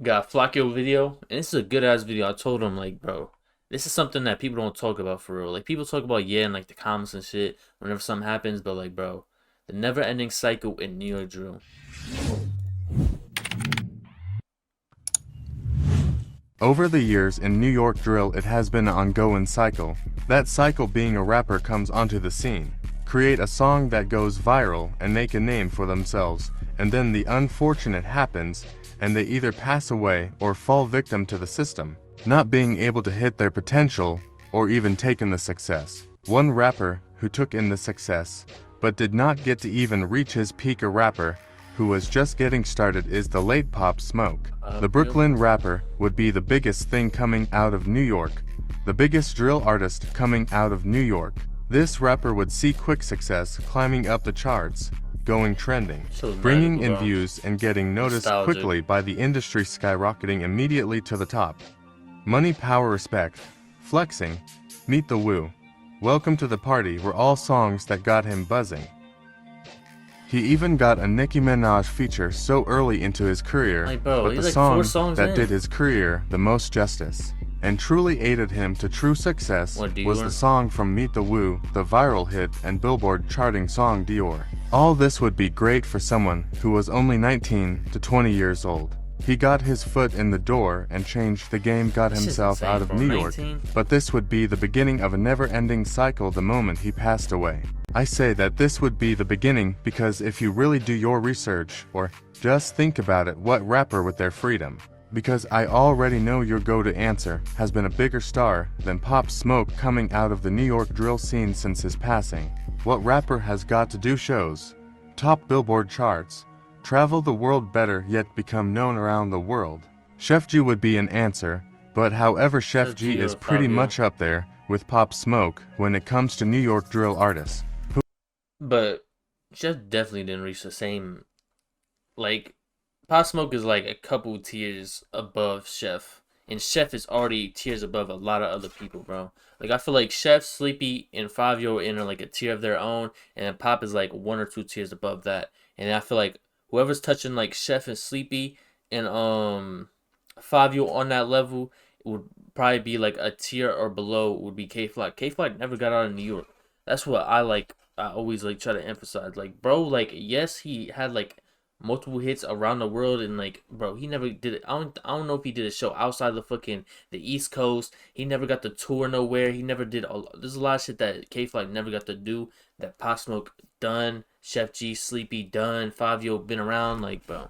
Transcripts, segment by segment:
got Flacco video, and this is a good ass video. I told him like, bro, this is something that people don't talk about for real. Like people talk about in like the comments and shit whenever something happens, but like, bro, the never ending cycle in New York drill. Over the years in New York drill, it has been an ongoing cycle. That cycle being a rapper comes onto the scene, create a song that goes viral and make a name for themselves, and then the unfortunate happens and they either pass away or fall victim to the system, not being able to hit their potential or even take in the success. One rapper who took in the success but did not get to even reach his peak, a rapper who was just getting started, is the late Pop Smoke. The Real. Brooklyn rapper would be the biggest thing coming out of New York, the biggest drill artist coming out of New York. This rapper would see quick success, climbing up the charts, going trending, So bringing magical, in bro. views and getting noticed Nostalgic. quickly by the industry, skyrocketing immediately to the top. Money, power, respect, flexing, meet the woo, welcome to the party were all songs that got him buzzing. He even got a Nicki Minaj feature so early into his career, Like, bro, but he's the like 4 song songs that in. did his career the most justice and truly aided him to true success What, was Dior? the song from Meet the Woo, the viral hit and Billboard charting song Dior. All this would be great for someone who was only 19 to 20 years old. He got his foot in the door and changed the game, got This shit's himself insane, out of bro. New York, 19. but this would be the beginning of a never-ending cycle the moment he passed away. I say that this would be the beginning because if you really do your research, or just think about it, what rapper with their freedom? Because I already know your go-to answer has been a bigger star than Pop Smoke coming out of the New York drill scene since his passing. What rapper has got to do shows, top Billboard charts, travel the world, better yet become known around the world? Chef G would be an answer, but however Chef Just G is Gio, pretty Fabio. much up there with Pop Smoke when it comes to New York drill artists. But Chef definitely didn't reach the same. Like, Pop Smoke is like a couple tiers above Chef. And Chef is already tiers above a lot of other people, bro. Like, I feel like Chef, Sleepy, and Fabio are in like a tier of their own. And then Pop is like 1 or 2 tiers above that. And I feel like whoever's touching like Chef and Sleepy and Fabio on that level, it would probably be like a tier or below would be K Flock. K Flock never got out of New York. That's what I like. I always like try to emphasize. Like, bro, like, yes, he had like multiple hits around the world, and like, bro, he never did it. I don't know if he did a show outside the fucking the East Coast. He never got to tour nowhere. He never did. There's a lot of shit that K Flock never got to do. That Pop Smoke done. Chef G, Sleepy done. Fabio been around. Like, bro,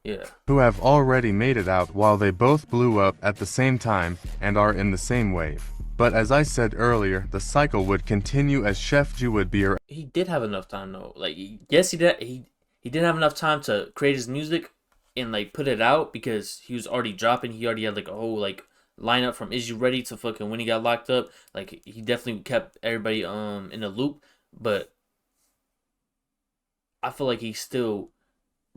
yeah. Who have already made it out while they both blew up at the same time and are in the same wave. But as I said earlier, the cycle would continue as Chef G would be He did have enough time though. Like, yes, he did. He didn't have enough time to create his music and like put it out because he was already dropping. He already had like a whole like lineup from Is You Ready to fucking when he got locked up. Like, he definitely kept everybody in the loop. But I feel like he's still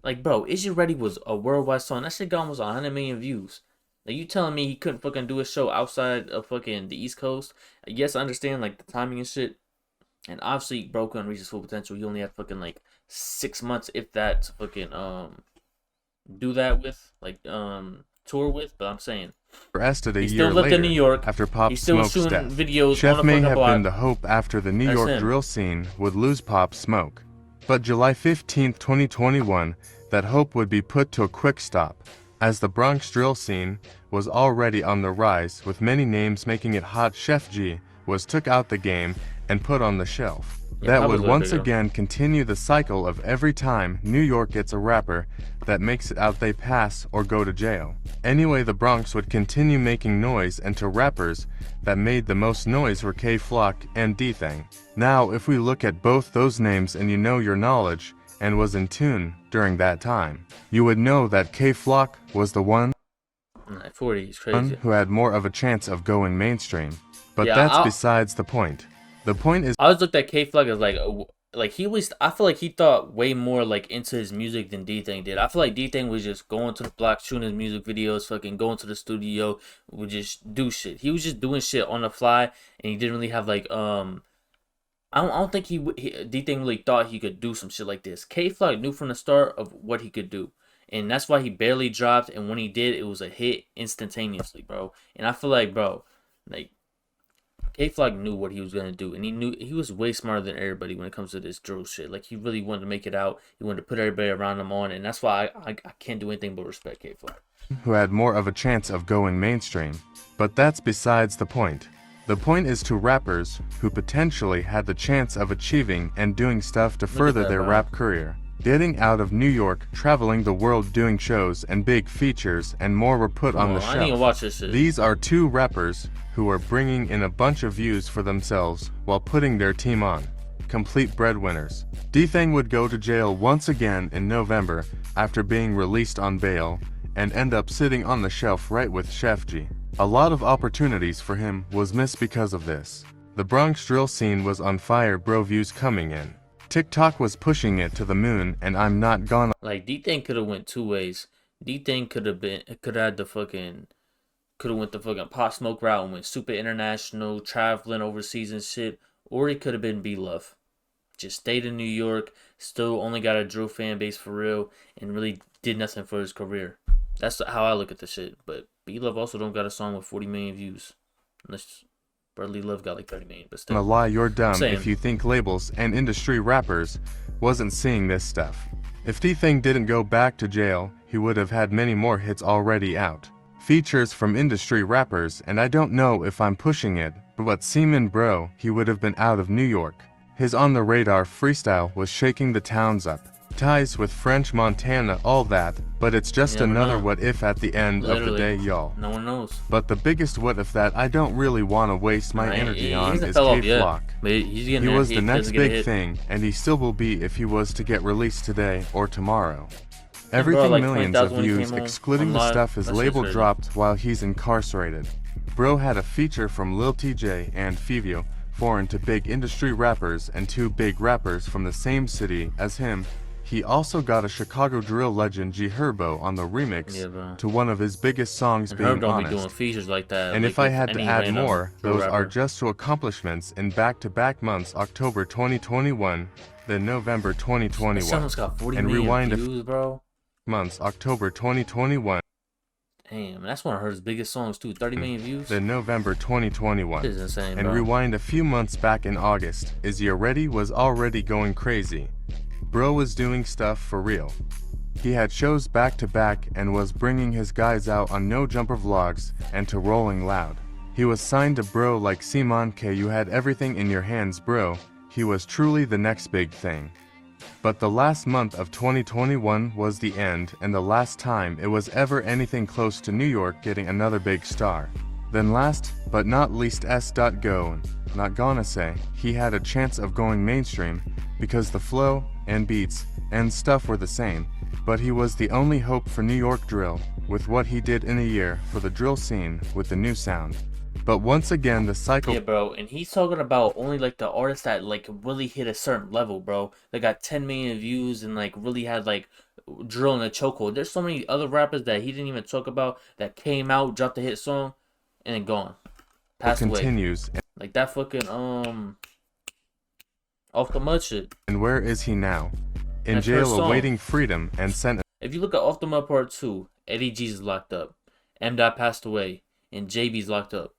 like, bro, Is You Ready was a worldwide song. That shit got almost 100 million views. Like, you telling me he couldn't fucking do a show outside of fucking the East Coast? Yes, I understand like the timing and shit. And obviously, bro couldn't reach his full potential. He only had fucking like 6 months, if that, to fucking do that with, like tour with. But I'm saying arrested a he still year lived in New later York. after Pop He's still was Smoke's shooting death. videos on Chef the may fucking have been block. the hope after the New That's York him. drill scene would lose Pop Smoke. But July 15, 2021, that hope would be put to a quick stop, as the Bronx drill scene was already on the rise, with many names making it hot. Chef G was took out the game and put on the shelf. Yeah, That Pop would was a little once bigger. again continue the cycle of every time New York gets a rapper that makes it out, they pass or go to jail. Anyway, the Bronx would continue making noise, and to rappers that made the most noise were K Flock and D-Thang. Now, if we look at both those names and you know your knowledge and was in tune during that time, you would know that K Flock was the one Like 40, he's crazy. who had more of a chance of going mainstream. But Yeah, that's besides the point. The point is I always looked at K Flock as like he was. I feel like he thought way more like into his music than D Thing did. I feel like D Thing was just going to the block, shooting his music videos, fucking going to the studio, would just do shit. He was just doing shit on the fly, and he didn't really have like I don't think D Thing really thought he could do some shit like this. K Flock knew from the start of what he could do, and that's why he barely dropped. And when he did, it was a hit instantaneously, bro. And I feel like, bro, like K-Flock knew what he was gonna do, and he was way smarter than everybody when it comes to this drill shit. Like he really wanted to make it out. He wanted to put everybody around him on, and that's why I can't do anything but respect K-Flock. Who had more of a chance of going mainstream. But that's besides the point. The point is to rappers who potentially had the chance of achieving and doing stuff to further their rap career. Getting out of New York, traveling the world doing shows and big features and more were put on the shelf. I need to watch this shit. These are two rappers who are bringing in a bunch of views for themselves while putting their team on. Complete breadwinners. D-Thang would go to jail once again in November after being released on bail and end up sitting on the shelf right with Chef G. A lot of opportunities for him was missed because of this. The Bronx drill scene was on fire, bro, views coming in. TikTok was pushing it to the moon, and I'm not gonna. Like D-Thang could have went two ways. D-Thang could have went the fucking Pop Smoke route and went super international, traveling overseas and shit, or he could have been B-Love. Just stayed in New York, still only got a drill fan base for real, and really did nothing for his career. That's how I look at the shit. But B-Love also don't got a song with 40 million views. Unless Brotherly Love got like 30 million, but still. A lie, you're dumb if you think labels and industry rappers wasn't seeing this stuff. If D-Thang didn't go back to jail, he would have had many more hits already out. Features from industry rappers, and I don't know if I'm pushing it, but Seaman bro, he would have been out of New York. His On the Radar freestyle was shaking the towns up. Ties with French Montana, all that, but it's just another what if at the end of the day, y'all. No one knows. But the biggest what if that I don't really want to waste my energy on is K-Flock. He was the next big thing, and he still will be if he was to get released today or tomorrow. Everything like millions of views, excluding the stuff his label dropped while he's incarcerated. Bro had a feature from Lil TJ and Fivio, foreign to big industry rappers and two big rappers from the same city as him. He also got a Chicago drill legend G Herbo on the remix to one of his biggest songs, and Being Herb Honest. Be doing features like that, and like if I had to add more, those rapper. are just two accomplishments in back-to-back months, October 2021, then November 2021, got 40 and million rewind views, bro. Months, October 2021. Damn, that's one of his biggest songs too. 30 million views. Then November 2021. This is insane, and bro. rewind a few months back in August. Is Ya Ready was already going crazy. Bro was doing stuff for real. He had shows back to back and was bringing his guys out on No Jumper vlogs and to Rolling Loud. He was signed to Bro like Simon K. You had everything in your hands, bro. He was truly the next big thing. But the last month of 2021 was the end and the last time it was ever anything close to New York getting another big star. Then last but not least S.Go. Not gonna say he had a chance of going mainstream because the flow and beats and stuff were the same, but he was the only hope for New York drill with what he did in a year for the drill scene with the new sound. But once again the cycle. Yeah, bro, and he's talking about only like the artists that like really hit a certain level, bro. They got 10 million views and like really had like drill in a chokehold. There's so many other rappers that he didn't even talk about that came out, dropped a hit song, and then gone, passed away. Continues. Like that fucking Off the Mud shit. And where is he now? In jail awaiting freedom and sentence. If you look at Off the Mud Part 2, Eddie G's is locked up, M. Dot passed away, and JB's locked up.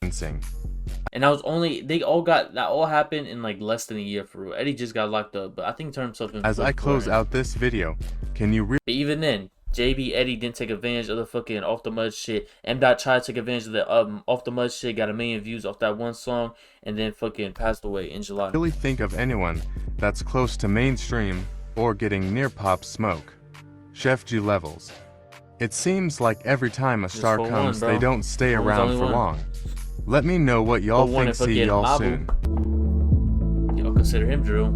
And that was only that all happened in like less than a year for real. Eddie just got locked up, but I think he turned himself in. As I close out this video, can you But even then, JB Eddie didn't take advantage of the fucking Off the Mud shit. M. Dot tried to take advantage of the Off the Mud shit, got 1 million views off that one song, and then fucking passed away in July. really think of anyone that's close to mainstream or getting near Pop Smoke? Chef G levels. It seems like every time a star comes, they don't stay around for long. Let me know what y'all think. See y'all soon. Y'all consider him drill.